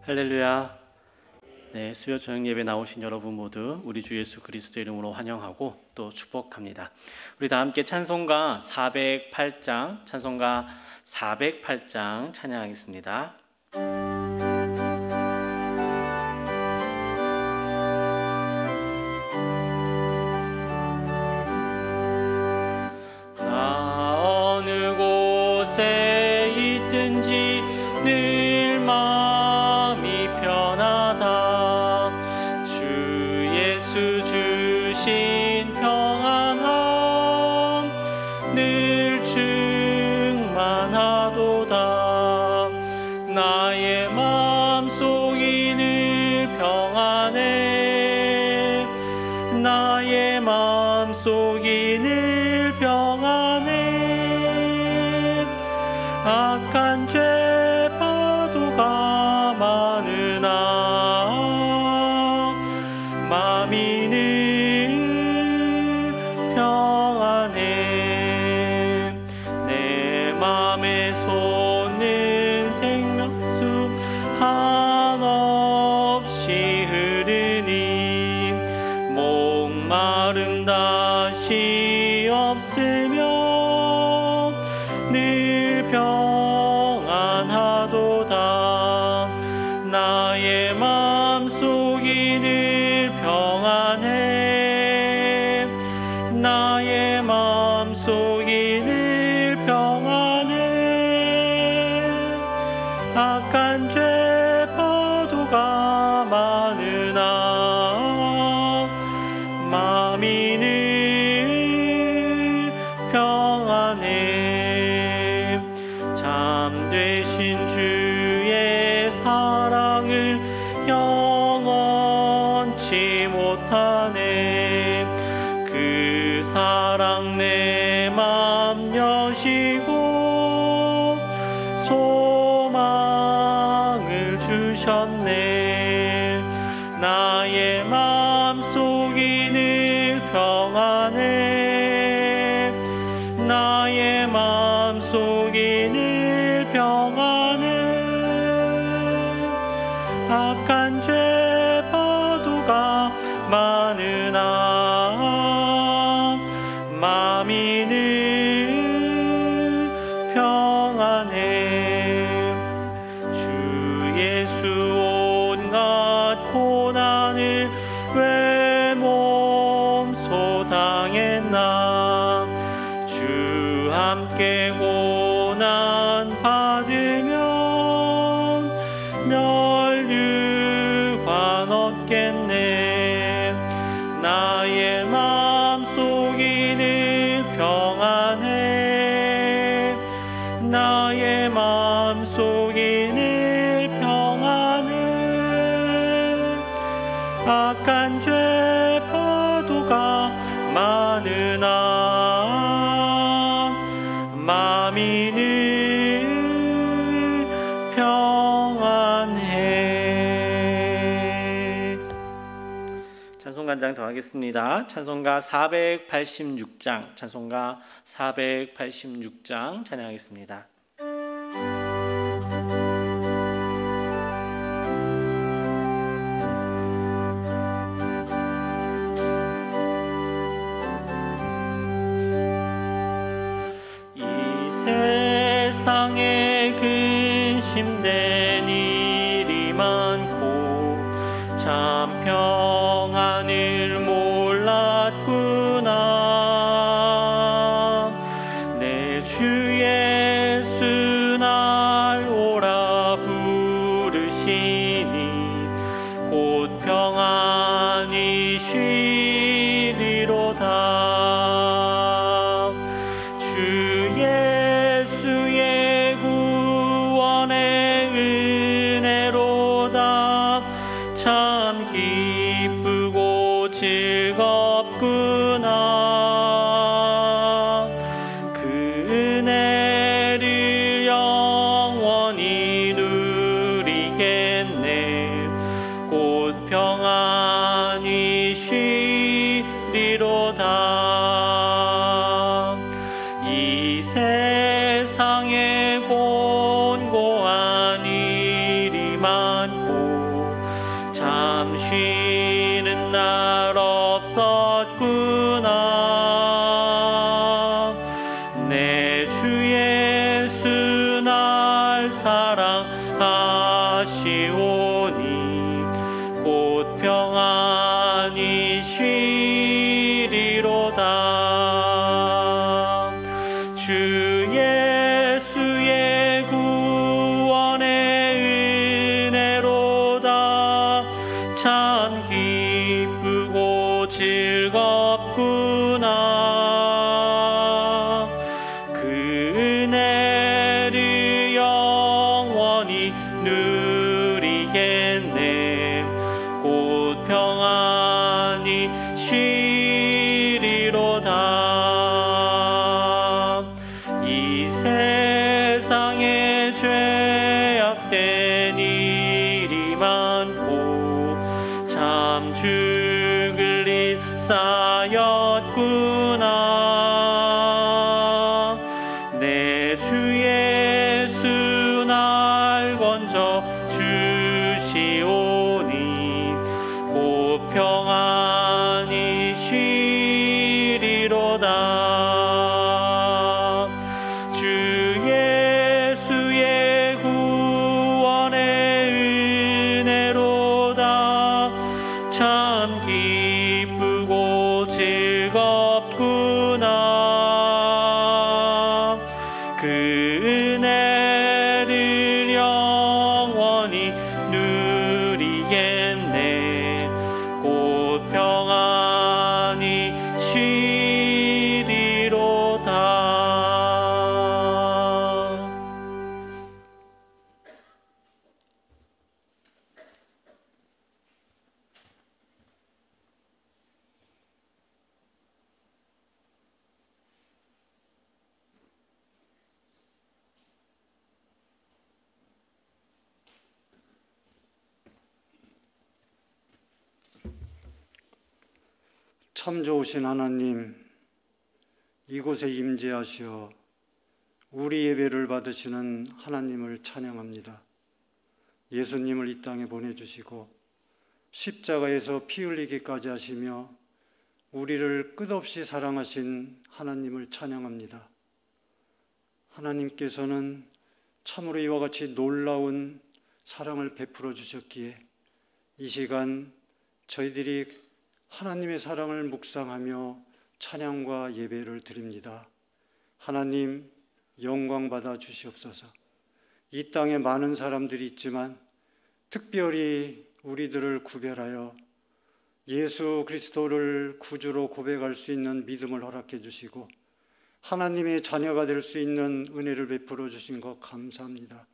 할렐루야. 네, 수요 저녁 예배 나오신 여러분 모두 우리 주 예수 그리스도 이름으로 환영하고 또 축복합니다. 우리 다 함께 찬송가 408장 찬양하겠습니다. 나 어느 곳에 있든지 늘 마음이 편하다. 주 예수 주신 평안함 늘 충만하도다. 나의 마음속이 늘 평안해. 나의 마음속이 늘 평안해. 악한 죄 파도가 많으나 마음이 늘 평안해. 내 맘에 솟는 생명수 한없이 흐르니 목마름 다시 없으며 늘 평안하도다. 나의 마음속이 늘 평안해. 나의 마음속이 늘 평안해. 악한 죄 파도가 많으나 마음이 늘 평안해. 잠되신 주의 사랑을 영원치 못하네. 그 사랑 내 맘 여시고 소망을 주셨네. 나의 마음속이 늘 평안해. 나의 마음속이 늘 평안해. 악한 죄 파도가 많으나 마음이 늘 평안해. 주 예수 온갖 고난을 왜 몸소 당했나. 주 함께 고난 받으면 멸류관 얻겠네. 나의 마음속이 늘 평안해. 나의 마음속이 늘 평안해. 악한 죄 파도가 많으나 마음이 늘 평안해. 찬송간장 더 하겠습니다. 찬송가 486장 찬양하겠습니다. 세상에 근심된 일이 많고 참 평안을 몰랐구나. 내 주 예수 날 오라 부르시니 곧 평안히 쉬리로다. 주 예수의 구원의 은혜로다. 참 기쁘고 즐겁구나. 그 은혜를 영원히 누리겠네. 곧 평안히 쉬리로다. 이 세상에 곤고한 일이 많고 잠 쉬는 날 없었구나. 내 주 예수 날 사랑하시오니 곧 평안히 쉬리로다. 주 예수의 구원의 은혜로다. 참 기쁘고 즐겁구나. 그 은혜를 영원히 누리겠네. 곧 평안히 쉬리로다. 이 세상에 죄악된 일이 많고 참 죽을 일 쌓였구나. 내 주 예수 날 건져 주시오니 곧 평안히 쉬리로다. 주 예수의 구원의 은혜로다. 참 기쁘고 즐겁구나. 그 은혜를 영원히 누리겠네. 곧 평안히 쉬리로다. 참 좋으신 하나님, 이곳에 임재하시어 우리 예배를 받으시는 하나님을 찬양합니다. 예수님을 이 땅에 보내주시고 십자가에서 피 흘리기까지 하시며 우리를 끝없이 사랑하신 하나님을 찬양합니다. 하나님께서는 참으로 이와 같이 놀라운 사랑을 베풀어 주셨기에 이 시간 저희들이 하나님의 사랑을 묵상하며 찬양과 예배를 드립니다. 하나님 영광 받아 주시옵소서. 이 땅에 많은 사람들이 있지만 특별히 우리들을 구별하여 예수 그리스도를 구주로 고백할 수 있는 믿음을 허락해 주시고 하나님의 자녀가 될 수 있는 은혜를 베풀어 주신 것 감사합니다.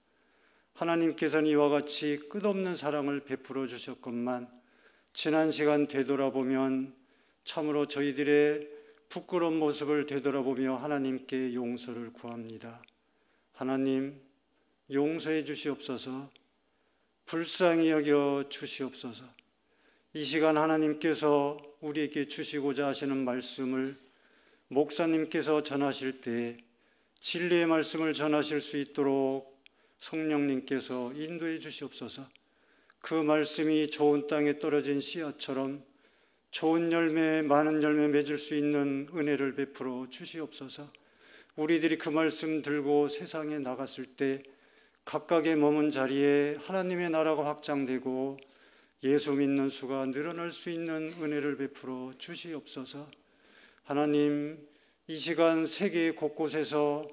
하나님께서는 이와 같이 끝없는 사랑을 베풀어 주셨건만 지난 시간 되돌아보면 참으로 저희들의 부끄러운 모습을 되돌아보며 하나님께 용서를 구합니다. 하나님 용서해 주시옵소서. 불쌍히 여겨 주시옵소서. 이 시간 하나님께서 우리에게 주시고자 하시는 말씀을 목사님께서 전하실 때 진리의 말씀을 전하실 수 있도록 성령님께서 인도해 주시옵소서. 그 말씀이 좋은 땅에 떨어진 씨앗처럼 좋은 열매, 많은 열매 맺을 수 있는 은혜를 베풀어 주시옵소서. 우리들이 그 말씀 들고 세상에 나갔을 때 각각의 머문 자리에 하나님의 나라가 확장되고 예수 믿는 수가 늘어날 수 있는 은혜를 베풀어 주시옵소서. 하나님, 이 시간 세계 곳곳에서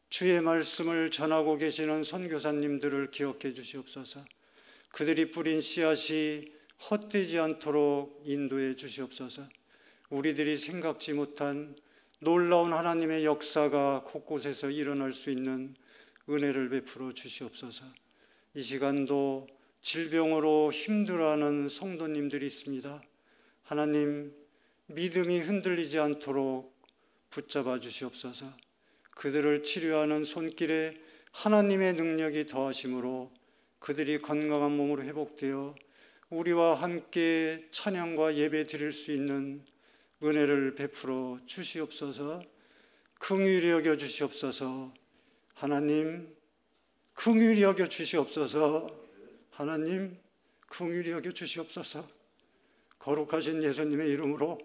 주의 말씀을 전하고 계시는 선교사님들을 기억해 주시옵소서. 그들이 뿌린 씨앗이 헛되지 않도록 인도해 주시옵소서. 우리들이 생각지 못한 놀라운 하나님의 역사가 곳곳에서 일어날 수 있는 은혜를 베풀어 주시옵소서. 이 시간도 질병으로 힘들어하는 성도님들이 있습니다. 하나님, 믿음이 흔들리지 않도록 붙잡아 주시옵소서. 그들을 치료하는 손길에 하나님의 능력이 더하심으로 그들이 건강한 몸으로 회복되어 우리와 함께 찬양과 예배 드릴 수 있는 은혜를 베풀어 주시옵소서. 긍휼히 여겨 주시옵소서. 하나님 긍휼히 여겨 주시옵소서. 하나님 긍휼히 여겨 주시옵소서. 거룩하신 예수님의 이름으로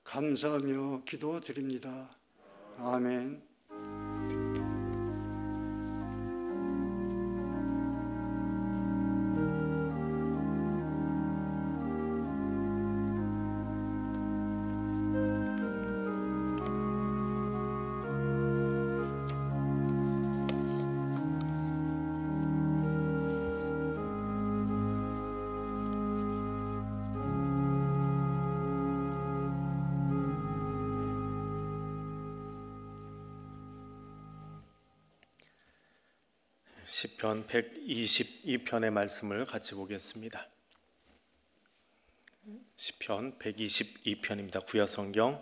감사하며 기도드립니다. 아멘. 시편 122편의 말씀을 같이 보겠습니다. 시편 122편입니다. 구약성경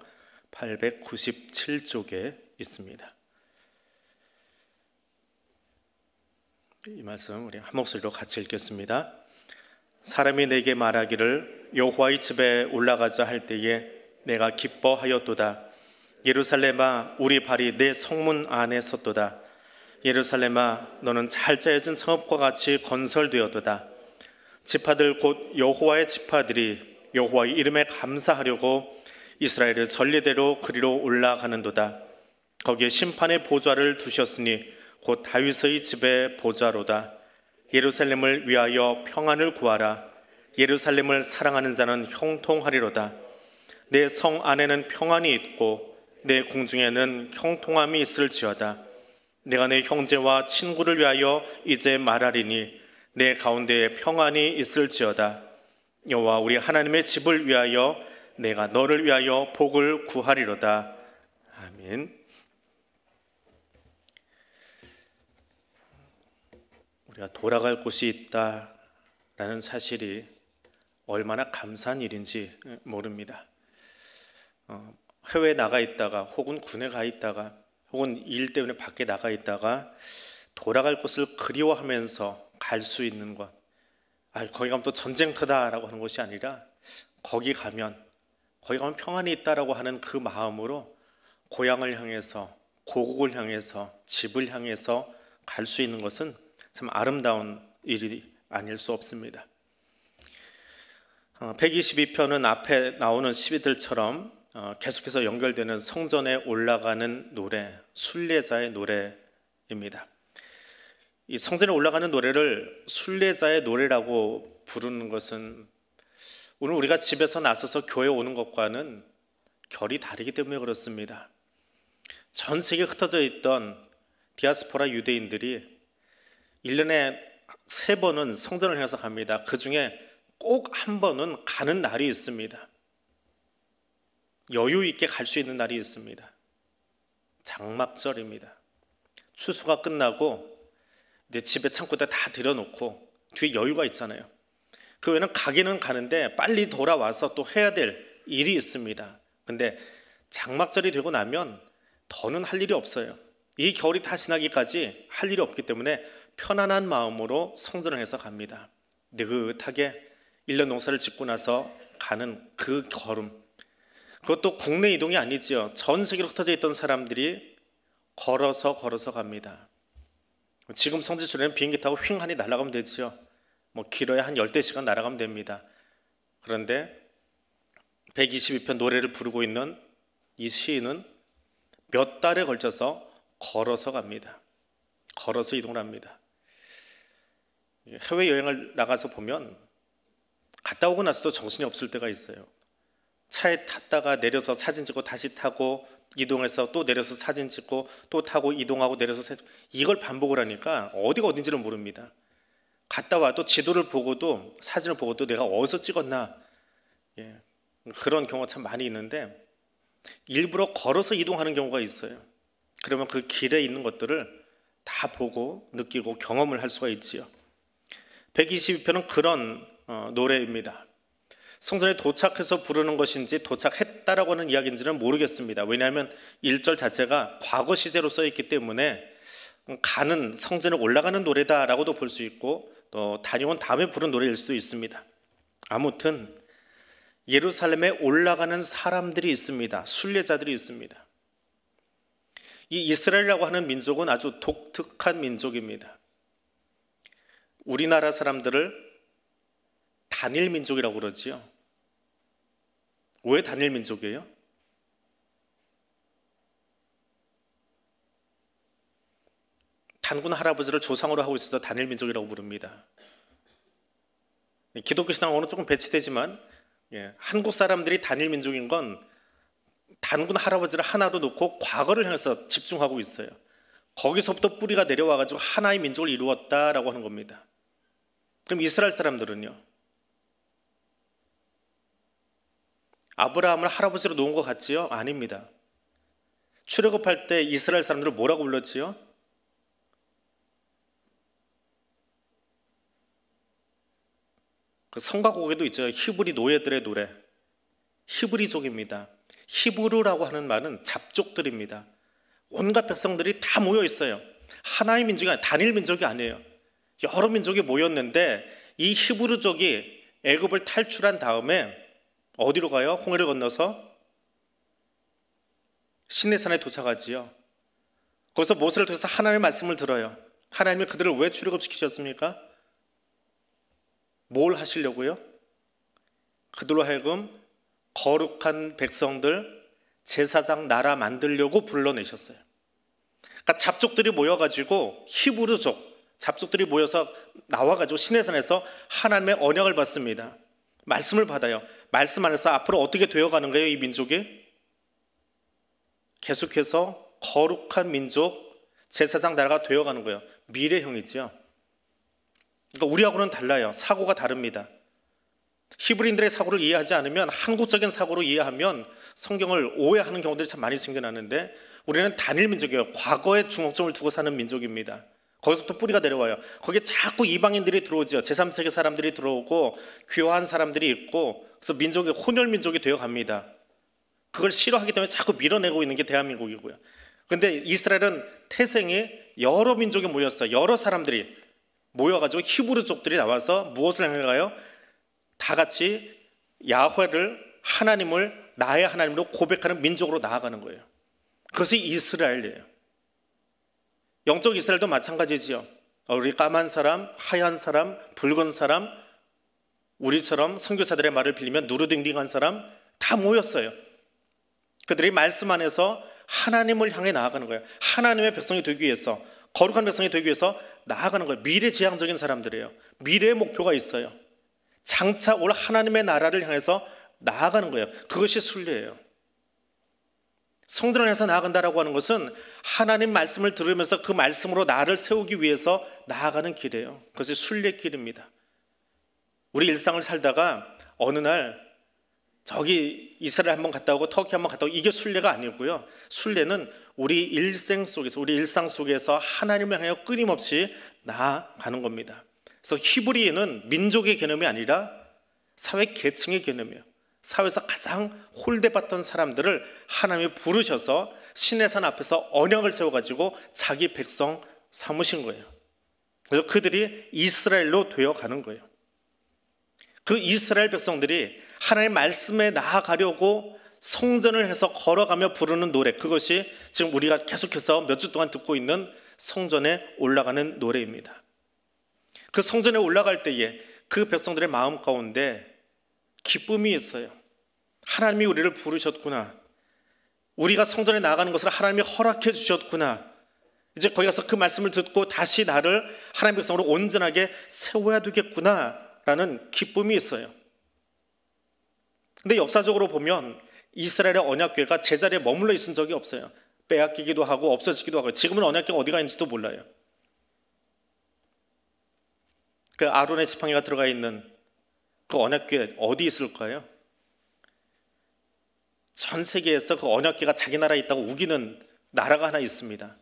897쪽에 있습니다. 이 말씀 우리 한 목소리로 같이 읽겠습니다. 사람이 내게 말하기를 여호와의 집에 올라가자 할 때에 내가 기뻐하였도다. 예루살렘아 우리 발이 내 성문 안에 섰도다. 예루살렘아 너는 잘 짜여진 성읍과 같이 건설되었도다. 지파들 곧 여호와의 지파들이 여호와의 이름에 감사하려고 이스라엘의 전례대로 그리로 올라가는도다. 거기에 심판의 보좌를 두셨으니 곧 다윗의 집의 보좌로다. 예루살렘을 위하여 평안을 구하라. 예루살렘을 사랑하는 자는 형통하리로다. 내 성 안에는 평안이 있고 내 궁중에는 형통함이 있을지어다. 내가 내 형제와 친구를 위하여 이제 말하리니 내 가운데에 평안이 있을지어다. 여호와 우리 하나님의 집을 위하여 내가 너를 위하여 복을 구하리로다. 아멘. 우리가 돌아갈 곳이 있다라는 사실이 얼마나 감사한 일인지 모릅니다. 해외에 나가 있다가 혹은 군에 가 있다가 혹은 일 때문에 밖에 나가 있다가 돌아갈 곳을 그리워하면서 갈 수 있는 것, 거기 가면 또 전쟁터다라고 하는 것이 아니라 거기 가면 평안이 있다라고 하는 그 마음으로 고향을 향해서, 고국을 향해서, 집을 향해서 갈 수 있는 것은 참 아름다운 일이 아닐 수 없습니다. 122편은 앞에 나오는 시비들처럼 계속해서 연결되는 성전에 올라가는 노래, 순례자의 노래입니다. 이 성전에 올라가는 노래를 순례자의 노래라고 부르는 것은 오늘 우리가 집에서 나서서 교회에 오는 것과는 결이 다르기 때문에 그렇습니다. 전 세계에 흩어져 있던 디아스포라 유대인들이 1년에 3번은 성전을 향해서 갑니다. 그 중에 꼭 한 번은 가는 날이 있습니다. 여유 있게 갈 수 있는 날이 있습니다. 장막절입니다. 추수가 끝나고 이제 집에 창고에다 다 들여놓고 뒤에 여유가 있잖아요. 그 외에는 가기는 가는데 빨리 돌아와서 또 해야 될 일이 있습니다. 근데 장막절이 되고 나면 더는 할 일이 없어요. 이 겨울이 다 지나기까지 할 일이 없기 때문에 편안한 마음으로 성전을 해서 갑니다. 느긋하게 1년 농사를 짓고 나서 가는 그 걸음, 그것도 국내 이동이 아니지요. 전 세계로 흩어져 있던 사람들이 걸어서 갑니다. 지금 성지순례는 비행기 타고 휑하니 날아가면 되지요. 길어야 한 10대시간 날아가면 됩니다. 그런데 122편 노래를 부르고 있는 이 시인은 몇 달에 걸쳐서 걸어서 갑니다. 걸어서 이동을 합니다. 해외여행을 나가서 보면 갔다 오고 나서도 정신이 없을 때가 있어요. 차에 탔다가 내려서 사진 찍고 다시 타고 이동해서 또 내려서 사진 찍고 또 타고 이동하고 내려서 사진, 이걸 반복을 하니까 어디가 어딘지를 모릅니다. 갔다 와도 지도를 보고도 사진을 보고도 내가 어디서 찍었나, 그런 경우가 참 많이 있는데 일부러 걸어서 이동하는 경우가 있어요. 그러면 그 길에 있는 것들을 다 보고 느끼고 경험을 할 수가 있지요. 122편은 그런 노래입니다. 성전에 도착해서 부르는 것인지 도착했다라고 하는 이야기인지는 모르겠습니다. 왜냐하면 1절 자체가 과거 시제로 써 있기 때문에 가는, 성전에 올라가는 노래다라고도 볼 수 있고 또 다녀온 다음에 부른 노래일 수도 있습니다. 아무튼 예루살렘에 올라가는 사람들이 있습니다. 순례자들이 있습니다. 이 이스라엘이라고 하는 민족은 아주 독특한 민족입니다. 우리나라 사람들을 다 단일 민족이라고 그러지요. 왜 단일 민족이에요? 단군 할아버지를 조상으로 하고 있어서 단일 민족이라고 부릅니다. 기독교 신앙하고는 조금 배치되지만 한국 사람들이 단일 민족인 건 단군 할아버지를 하나로 놓고 과거를 향해서 집중하고 있어요. 거기서부터 뿌리가 내려와가지고 하나의 민족을 이루었다라고 하는 겁니다. 그럼 이스라엘 사람들은요? 아브라함을 할아버지로 놓은 것 같지요? 아닙니다. 출애굽할 때 이스라엘 사람들을 뭐라고 불렀지요? 그 성가곡에도 있죠. 히브리 노예들의 노래. 히브리족입니다. 히브르라고 하는 말은 잡족들입니다. 온갖 백성들이 다 모여 있어요. 하나의 민족이 아니에요. 단일 민족이 아니에요. 여러 민족이 모였는데 이 히브르족이 애굽을 탈출한 다음에 어디로 가요? 홍해를 건너서 시내산에 도착하지요. 거기서 모세를 통해서 하나님의 말씀을 들어요. 하나님이 그들을 왜 출애굽시키셨습니까? 뭘 하시려고요? 그들로 하여금 거룩한 백성들, 제사장 나라 만들려고 불러내셨어요. 그러니까 잡족들이 모여가지고 히브르족 잡족들이 모여서 나와가지고 시내산에서 하나님의 언약을 받습니다. 말씀을 받아요. 말씀 안에서 앞으로 어떻게 되어가는 거예요? 이 민족이 계속해서 거룩한 민족, 제사장 나라가 되어가는 거예요. 미래형이죠. 그러니까 우리하고는 달라요. 사고가 다릅니다. 히브리인들의 사고를 이해하지 않으면, 한국적인 사고로 이해하면 성경을 오해하는 경우들이 참 많이 생겨나는데, 우리는 단일 민족이에요. 과거에 중심점을 두고 사는 민족입니다. 거기서부터 뿌리가 내려와요. 거기에 자꾸 이방인들이 들어오죠. 제3세계 사람들이 들어오고 귀화한 사람들이 있고, 그래서 민족이 혼혈 민족이 되어갑니다. 그걸 싫어하기 때문에 자꾸 밀어내고 있는 게 대한민국이고요. 그런데 이스라엘은 태생이 여러 민족이 모였어요. 여러 사람들이 모여가지고 히브르족들이 나와서 무엇을 행해가요? 다 같이 야훼를, 하나님을 나의 하나님으로 고백하는 민족으로 나아가는 거예요. 그것이 이스라엘이에요. 영적 이스라엘도 마찬가지지요. 우리 까만 사람, 하얀 사람, 붉은 사람, 우리처럼 선교사들의 말을 빌리면 누르딩딩한 사람 다 모였어요. 그들이 말씀 안에서 하나님을 향해 나아가는 거예요. 하나님의 백성이 되기 위해서, 거룩한 백성이 되기 위해서 나아가는 거예요. 미래지향적인 사람들이에요. 미래의 목표가 있어요. 장차 올 하나님의 나라를 향해서 나아가는 거예요. 그것이 순례예요. 성전을 향해서 나아간다라고 하는 것은 하나님 말씀을 들으면서 그 말씀으로 나를 세우기 위해서 나아가는 길이에요. 그것이 순례길입니다. 우리 일상을 살다가 어느 날 저기 이스라엘 한번 갔다 오고 터키 한번 갔다 오고, 이게 순례가 아니고요. 순례는 우리 일생 속에서, 우리 일상 속에서 하나님을 향해 끊임없이 나아가는 겁니다. 그래서 히브리인은 민족의 개념이 아니라 사회 계층의 개념이에요. 사회에서 가장 홀대받던 사람들을 하나님이 부르셔서 시내산 앞에서 언약을 세워가지고 자기 백성 삼으신 거예요. 그래서 그들이 이스라엘로 되어가는 거예요. 그 이스라엘 백성들이 하나님의 말씀에 나아가려고 성전을 해서 걸어가며 부르는 노래, 그것이 지금 우리가 계속해서 몇 주 동안 듣고 있는 성전에 올라가는 노래입니다. 그 성전에 올라갈 때에 그 백성들의 마음 가운데 기쁨이 있어요. 하나님이 우리를 부르셨구나. 우리가 성전에 나가는 것을 하나님이 허락해 주셨구나. 이제 거기 가서 그 말씀을 듣고 다시 나를 하나님의 백성으로 온전하게 세워야 되겠구나 라는 기쁨이 있어요. 근데 역사적으로 보면 이스라엘의 언약궤가 제자리에 머물러 있은 적이 없어요. 빼앗기기도 하고 없어지기도 하고, 지금은 언약궤가 어디가 있는지도 몰라요. 그 아론의 지팡이가 들어가 있는 그 언약궤 어디 있을까요? 전 세계에서 그 언약궤가 자기 나라에 있다고 우기는 나라가 하나 있습니다.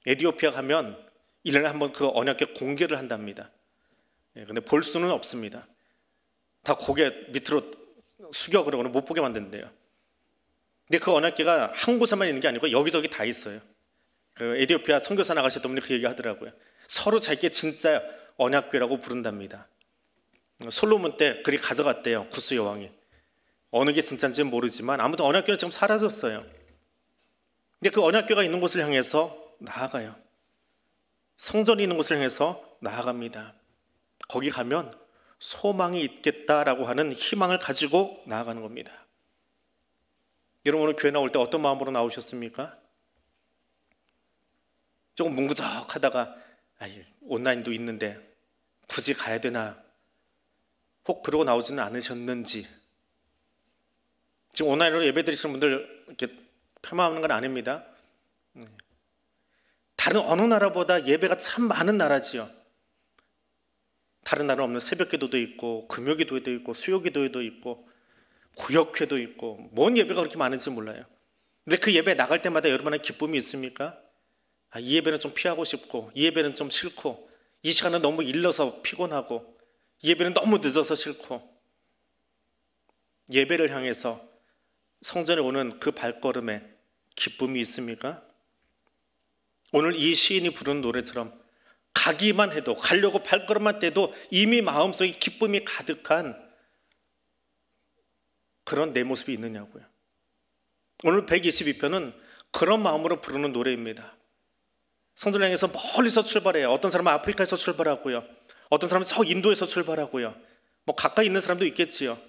에티오피아 가면 1년에 한 번 그 언약궤 공개를 한답니다. 근데 볼 수는 없습니다. 다 고개 밑으로 숙여 그러고는 못 보게 만든대요. 근데 그 언약궤가 한 곳에만 있는 게 아니고 여기저기 다 있어요. 그 에티오피아 선교사 나가셨던 분이 그 얘기 하더라고요. 서로 자기가 진짜 언약궤라고 부른답니다. 솔로몬 때 그리 가져갔대요. 구스 여왕이. 어느 게 진짜인지는 모르지만 아무튼 언약궤는 지금 사라졌어요. 근데 그 언약궤가 있는 곳을 향해서 나아가요. 성전이 있는 곳을 향해서 나아갑니다. 거기 가면 소망이 있겠다라고 하는 희망을 가지고 나아가는 겁니다. 여러분 오늘 교회 나올 때 어떤 마음으로 나오셨습니까? 조금 뭉구적하다가 온라인도 있는데 굳이 가야 되나? 혹 그러고 나오지는 않으셨는지. 지금 온라인으로 예배 드리시는 분들 이렇게 폄하하는 건 아닙니다. 다른 어느 나라보다 예배가 참 많은 나라지요. 다른 나라는 없는 새벽기도도 있고 금요기도도 있고 수요기도도 있고 구역회도 있고 뭔 예배가 그렇게 많은지 몰라요. 근데 그 예배 나갈 때마다 여러분의 기쁨이 있습니까? 이 예배는 좀 피하고 싶고 이 예배는 좀 싫고 이 시간은 너무 일러서 피곤하고 이 예배는 너무 늦어서 싫고 예배를 향해서 성전에 오는 그 발걸음에 기쁨이 있습니까? 오늘 이 시인이 부른 노래처럼 가기만 해도 가려고 발걸음만 떼도 이미 마음속에 기쁨이 가득한 그런 내 모습이 있느냐고요. 오늘 122편은 그런 마음으로 부르는 노래입니다. 성전을 향해서 멀리서 출발해요. 어떤 사람은 아프리카에서 출발하고요. 어떤 사람은 저 인도에서 출발하고요. 뭐 가까이 있는 사람도 있겠지요.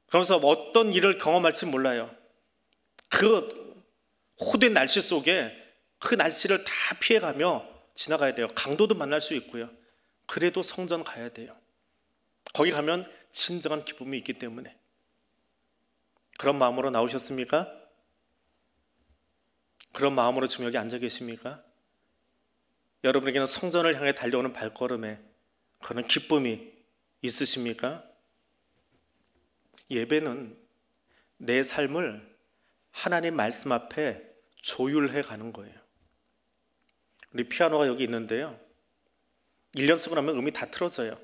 그러면서 어떤 일을 경험할지 몰라요. 그 호된 날씨 속에 그 날씨를 다 피해가며 지나가야 돼요. 강도도 만날 수 있고요. 그래도 성전 가야 돼요. 거기 가면 진정한 기쁨이 있기 때문에. 그런 마음으로 나오셨습니까? 그런 마음으로 지금 여기 앉아 계십니까? 여러분에게는 성전을 향해 달려오는 발걸음에 그런 기쁨이 있으십니까? 예배는 내 삶을 하나님 말씀 앞에 조율해 가는 거예요. 우리 피아노가 여기 있는데요. 1년 쓰고 나면 음이 다 틀어져요.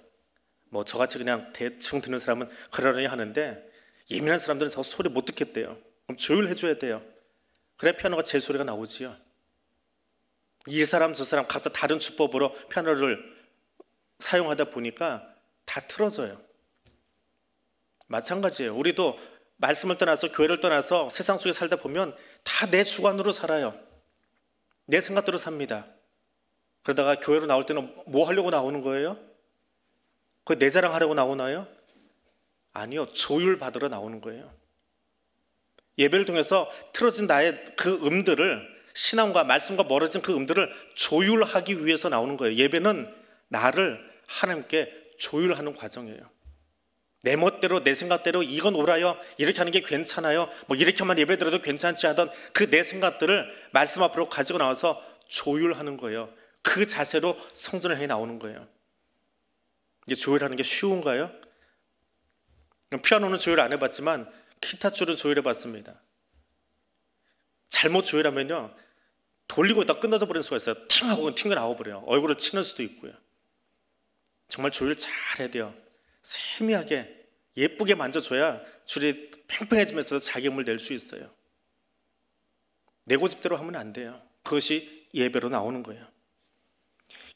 뭐 저같이 그냥 대충 듣는 사람은 그러려니 하는데 예민한 사람들은 저 소리 못 듣겠대요. 그럼 조율해 줘야 돼요. 그래야 피아노가 제 소리가 나오지요. 이 사람 저 사람 각자 다른 주법으로 피아노를 사용하다 보니까 다 틀어져요. 마찬가지예요. 우리도 말씀을 떠나서 교회를 떠나서 세상 속에 살다 보면 다 내 주관으로 살아요. 내 생각대로 삽니다. 그러다가 교회로 나올 때는 뭐 하려고 나오는 거예요? 그거 내 자랑하려고 나오나요? 아니요. 조율 받으러 나오는 거예요. 예배를 통해서 틀어진 나의 그 음들을 신앙과 말씀과 멀어진 그 음들을 조율하기 위해서 나오는 거예요. 예배는 나를 하나님께 조율하는 과정이에요. 내 멋대로 내 생각대로 이건 옳아요, 이렇게 하는 게 괜찮아요, 뭐 이렇게만 예배드려도 괜찮지 하던 그 내 생각들을 말씀 앞으로 가지고 나와서 조율하는 거예요. 그 자세로 성전을 향해 나오는 거예요. 이게 조율하는 게 쉬운가요? 피아노는 조율 안 해봤지만 기타 줄은 조율해봤습니다. 잘못 조율하면요 돌리고 있다 끊어져 버리는 수가 있어요. 팅 하고 튕겨 나와버려요. 얼굴을 치는 수도 있고요. 정말 조율 잘 해야 돼요. 세미하게 예쁘게 만져줘야 줄이 팽팽해지면서 자기 음을 낼 수 있어요. 내 고집대로 하면 안 돼요. 그것이 예배로 나오는 거예요.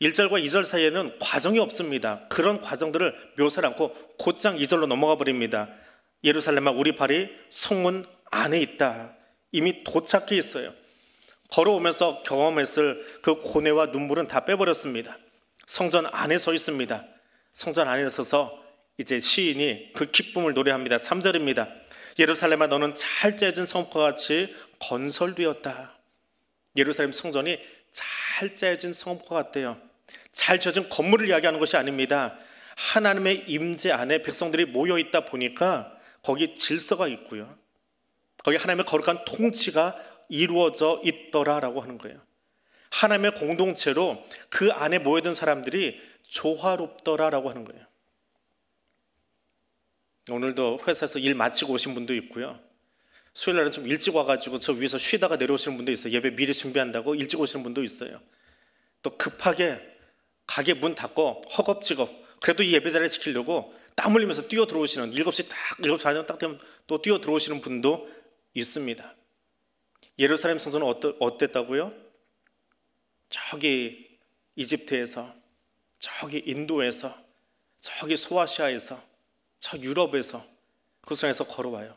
1절과 2절 사이에는 과정이 없습니다. 그런 과정들을 묘사를 않고 곧장 2절로 넘어가 버립니다. 예루살렘아 우리 발이 성문 안에 있다. 이미 도착해 있어요. 걸어오면서 경험했을 그 고뇌와 눈물은 다 빼버렸습니다. 성전 안에 서 있습니다. 성전 안에 서서 이제 시인이 그 기쁨을 노래합니다. 3절입니다. 예루살렘아 너는 잘 짜여진 성과 같이 건설되었다. 예루살렘 성전이 잘 짜여진 성과 같대요. 잘 지어진 건물을 이야기하는 것이 아닙니다. 하나님의 임재 안에 백성들이 모여 있다 보니까 거기 질서가 있고요. 거기 하나님의 거룩한 통치가 이루어져 있더라라고 하는 거예요. 하나님의 공동체로 그 안에 모여든 사람들이 조화롭더라라고 하는 거예요. 오늘도 회사에서 일 마치고 오신 분도 있고요. 수요일 날은 좀 일찍 와가지고 저 위에서 쉬다가 내려오시는 분도 있어요. 예배 미리 준비한다고 일찍 오시는 분도 있어요. 또 급하게 가게 문 닫고 허겁지겁 그래도 이 예배 자리를 지키려고 땀 흘리면서 뛰어 들어오시는 7시 딱 7시 반에 딱 되면 또 뛰어 들어오시는 분도 있습니다. 예루살렘 성전은 어땠다고요? 저기 이집트에서, 저기 인도에서, 저기 소아시아에서, 저 유럽에서 그곳을 향해서 걸어와요.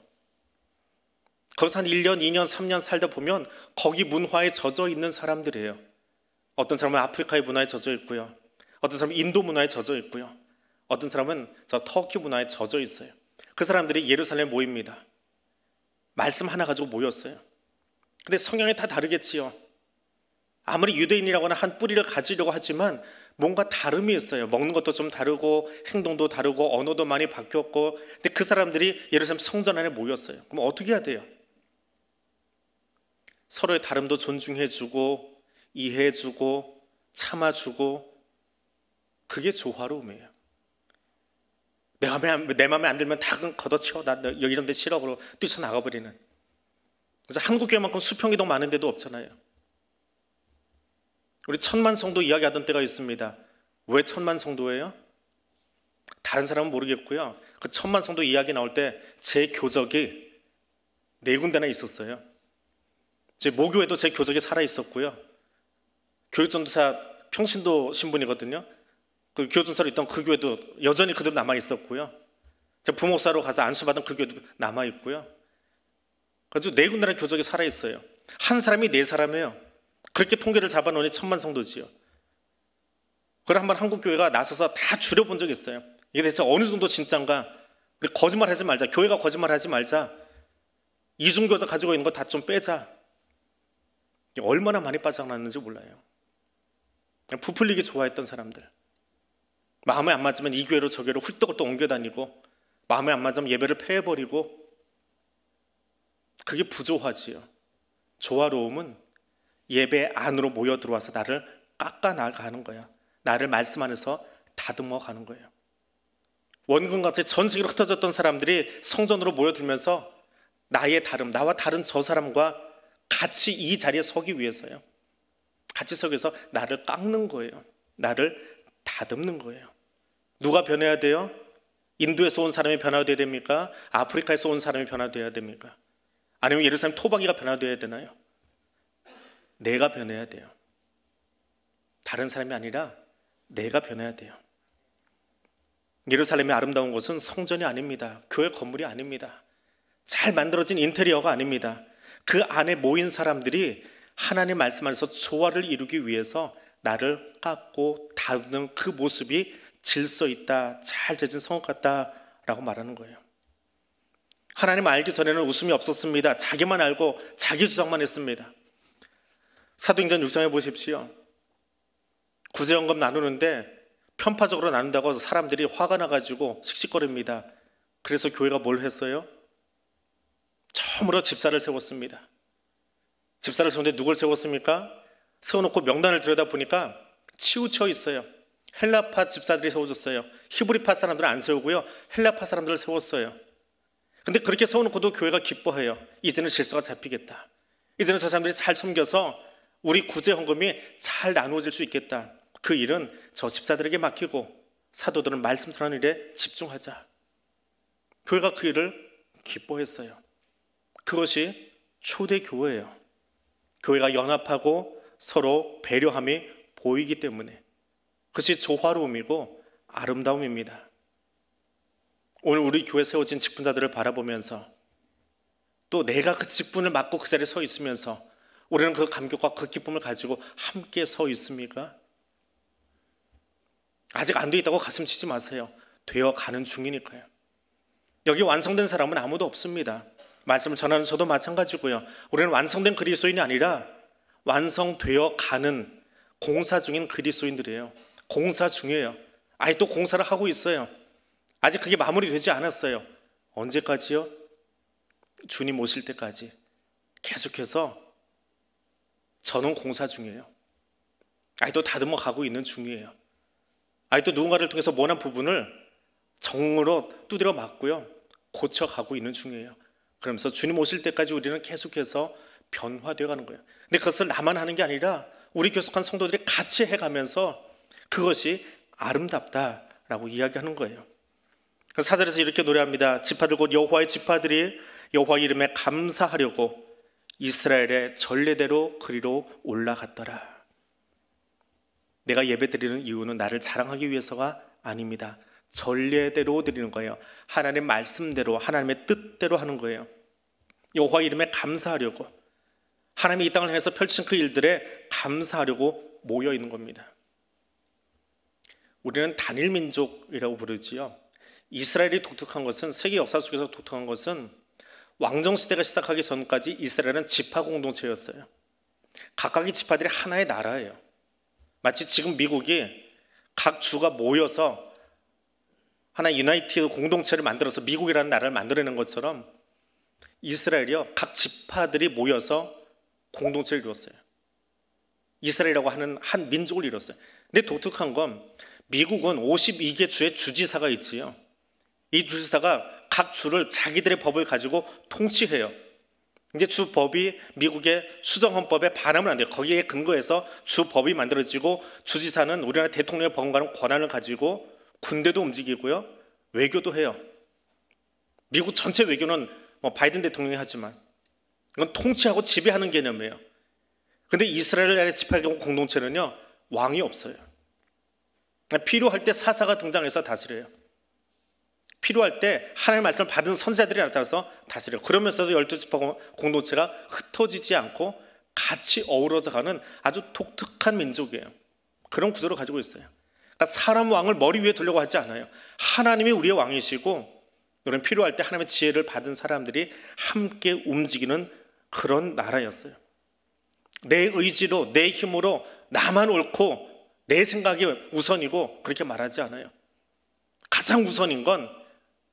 거기서 한 1년, 2년, 3년 살다 보면 거기 문화에 젖어 있는 사람들이에요. 어떤 사람은 아프리카의 문화에 젖어 있고요. 어떤 사람은 인도 문화에 젖어 있고요. 어떤 사람은 저 터키 문화에 젖어 있어요. 그 사람들이 예루살렘에 모입니다. 말씀 하나 가지고 모였어요. 근데 성향이 다 다르겠지요. 아무리 유대인이라거나 한 뿌리를 가지려고 하지만 뭔가 다름이 있어요. 먹는 것도 좀 다르고 행동도 다르고 언어도 많이 바뀌었고. 근데 그 사람들이 예루살렘 성전 안에 모였어요. 그럼 어떻게 해야 돼요? 서로의 다름도 존중해주고 이해해주고 참아주고, 그게 조화로움이에요. 내 마음에 안 들면 다 걷어치워. 나 이런 데 싫어. 그러고 뛰쳐나가버리는. 그래서 한국교회만큼 수평이동 많은 데도 없잖아요. 우리 천만 성도 이야기하던 때가 있습니다. 왜 천만 성도예요? 다른 사람은 모르겠고요. 그 천만 성도 이야기 나올 때 제 교적이 4군데나 있었어요. 제 모교에도 제 교적이 살아 있었고요. 교육전도사 평신도 신분이거든요. 그 교육전도사로 있던 그 교회도 여전히 그대로 남아 있었고요. 제가 부목사로 가서 안수받은 그 교회도 남아 있고요. 그래서 4군데나 교적이 살아 있어요. 한 사람이 4사람이에요. 그렇게 통계를 잡아놓으니 천만 성도지요. 그걸 한번 한국교회가 나서서 다 줄여본 적이 있어요. 이게 대체 어느 정도 진짠가? 우리 거짓말하지 말자. 교회가 거짓말하지 말자. 이중교적 가지고 있는 거 다 좀 빼자. 얼마나 많이 빠져나왔는지 몰라요. 부풀리기 좋아했던 사람들, 마음에 안 맞으면 이 교회로 저 교회로 훌떡훌떡 옮겨다니고, 마음에 안 맞으면 예배를 폐해버리고. 그게 부조화지요. 조화로움은 예배 안으로 모여 들어와서 나를 깎아나가는 거야. 나를 말씀 안에서 다듬어 가는 거예요. 원근같이 전 세계로 흩어졌던 사람들이 성전으로 모여들면서 나의 다름, 나와 다른 저 사람과 같이 이 자리에 서기 위해서요. 같이 서기 위해서 나를 깎는 거예요. 나를 다듬는 거예요. 누가 변해야 돼요? 인도에서 온 사람이 변화돼야 됩니까? 아프리카에서 온 사람이 변화돼야 됩니까? 아니면 예루살렘 토박이가 변화돼야 되나요? 내가 변해야 돼요. 다른 사람이 아니라 내가 변해야 돼요. 예루살렘의 아름다운 곳은 성전이 아닙니다. 교회 건물이 아닙니다. 잘 만들어진 인테리어가 아닙니다. 그 안에 모인 사람들이 하나님 말씀 안에서 조화를 이루기 위해서 나를 깎고 다루는 그 모습이 질서 있다, 잘 되진 성읍 같다라고 말하는 거예요. 하나님 알기 전에는 웃음이 없었습니다. 자기만 알고 자기 주장만 했습니다. 사도행전 6장에 보십시오. 구제연금 나누는데 편파적으로 나눈다고 사람들이 화가 나가지고 씩씩거립니다. 그래서 교회가 뭘 했어요? 처음으로 집사를 세웠습니다. 집사를 세우는데 누굴 세웠습니까? 세워놓고 명단을 들여다보니까 치우쳐 있어요. 헬라파 집사들이 세워줬어요. 히브리파 사람들은 안 세우고요, 헬라파 사람들을 세웠어요. 근데 그렇게 세워놓고도 교회가 기뻐해요. 이제는 질서가 잡히겠다. 이제는 저 사람들이 잘 섬겨서 우리 구제 헌금이 잘 나누어질 수 있겠다. 그 일은 저 집사들에게 맡기고 사도들은 말씀 전하는 일에 집중하자. 교회가 그 일을 기뻐했어요. 그것이 초대 교회예요. 교회가 연합하고 서로 배려함이 보이기 때문에 그것이 조화로움이고 아름다움입니다. 오늘 우리 교회 세워진 직분자들을 바라보면서 또 내가 그 직분을 맡고 그 자리에 서 있으면서 우리는 그 감격과 그 기쁨을 가지고 함께 서 있습니까? 아직 안 돼 있다고 가슴 치지 마세요. 되어 가는 중이니까요. 여기 완성된 사람은 아무도 없습니다. 말씀을 전하는 저도 마찬가지고요. 우리는 완성된 그리스도인이 아니라 완성되어 가는 공사 중인 그리스도인들이에요. 공사 중이에요. 아직도 공사를 하고 있어요. 아직 그게 마무리되지 않았어요. 언제까지요? 주님 오실 때까지 계속해서 저는 공사 중이에요. 아직도 다듬어 가고 있는 중이에요. 아직도 누군가를 통해서 원한 부분을 정으로 두드려 맞고요, 고쳐가고 있는 중이에요. 그러면서 주님 오실 때까지 우리는 계속해서 변화되어 가는 거예요. 근데 그것을 나만 하는 게 아니라 우리 교속한 성도들이 같이 해가면서 그것이 아름답다라고 이야기하는 거예요. 그래서 4절에서 이렇게 노래합니다. 지파들 곧 여호와의 지파들이 여호와 이름에 감사하려고 이스라엘의 전례대로 그리로 올라갔더라. 내가 예배 드리는 이유는 나를 자랑하기 위해서가 아닙니다. 전례대로 드리는 거예요. 하나님의 말씀대로, 하나님의 뜻대로 하는 거예요. 여호와 이름에 감사하려고, 하나님이 이 땅을 향해서 펼친 그 일들에 감사하려고 모여 있는 겁니다. 우리는 단일 민족이라고 부르지요. 이스라엘이 독특한 것은, 세계 역사 속에서 독특한 것은 왕정 시대가 시작하기 전까지 이스라엘은 지파 공동체였어요. 각각의 지파들이 하나의 나라예요. 마치 지금 미국이 각 주가 모여서 하나의 유나이티드 공동체를 만들어서 미국이라는 나라를 만들어내는 것처럼 이스라엘이요, 각 지파들이 모여서 공동체를 이뤘어요. 이스라엘이라고 하는 한 민족을 이뤘어요. 근데 독특한 건 미국은 52개 주의 주지사가 있지요. 이 주지사가 각 주를 자기들의 법을 가지고 통치해요. 이제 주법이 미국의 수정헌법에 반하면 안 돼요. 거기에 근거해서 주법이 만들어지고 주지사는 우리나라 대통령의 법과는 권한을 가지고 군대도 움직이고요, 외교도 해요. 미국 전체 외교는 바이든 대통령이 하지만 이건 통치하고 지배하는 개념이에요. 근데 이스라엘의 지파 공동체는요, 왕이 없어요. 필요할 때 사사가 등장해서 다스려요. 필요할 때 하나님의 말씀을 받은 선지자들이 나타나서 다스려요. 그러면서도 12지파 공동체가 흩어지지 않고 같이 어우러져 가는 아주 독특한 민족이에요. 그런 구조를 가지고 있어요. 그러니까 사람 왕을 머리 위에 두려고 하지 않아요. 하나님이 우리의 왕이시고 우리는 필요할 때 하나님의 지혜를 받은 사람들이 함께 움직이는 그런 나라였어요. 내 의지로, 내 힘으로 나만 옳고 내 생각이 우선이고 그렇게 말하지 않아요. 가장 우선인 건